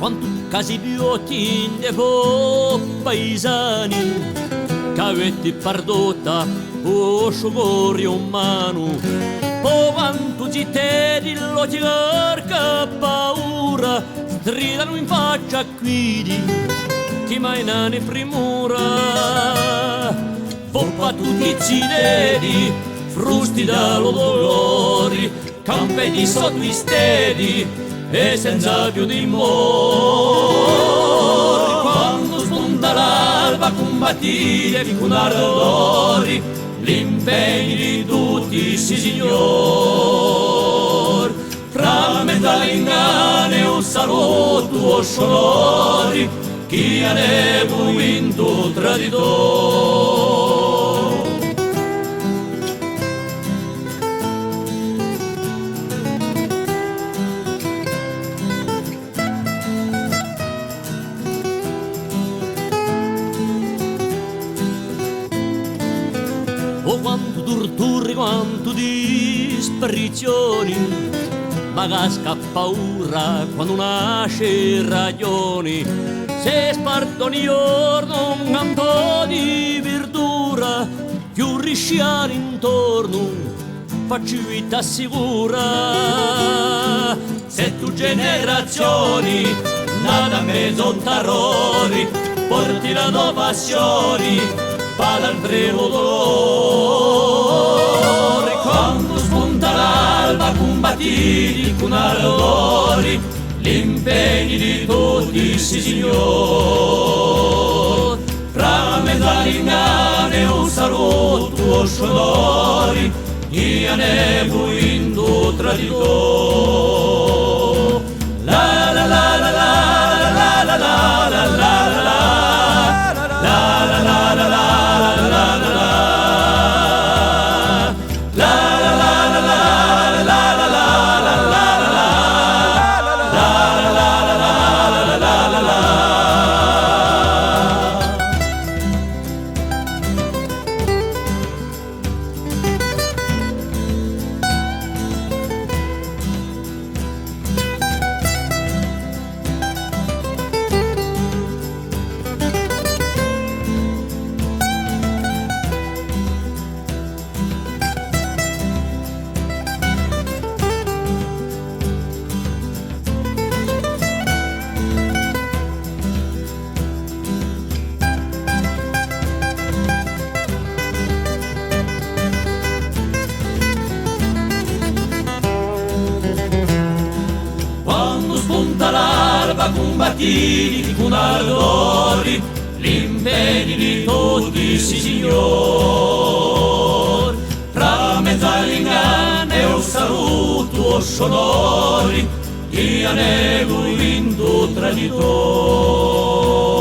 quanto casi biotti de po paesani che avete perduta o sciogori umano po quanto zitteri lo cerca paura stridano in faccia quidi chi mai nane primura poppa tutti zideri frusti dallo dolori campedi sotto i stedi e senza più dimori quando spunta l'alba combattire con ardori l'impegno di tutti si signor fra mezzo all'ingane un saluto o sonori chi ha vinto traditore. Oh quanto torture, quanto disparizioni, ma casca paura quando nasce ragioni. Se spartono i giorno un po' di verdura, più risciare intorno, faccio vita sicura. Se tu generazioni, nata mezzo tarori, porti la tua passioni, pala il primo dolore quando spunta l'alba combattiti con ardori l'impegno di tutti si signor fra mezzo all'ingane un saluto o sonori chi ne vinto traditore la la la la la la la la la la l'alba combattiti con ardori l'impegno di tutti si signor fra mezzo all'inganno e un saluto sonori chi ne vinto traditore.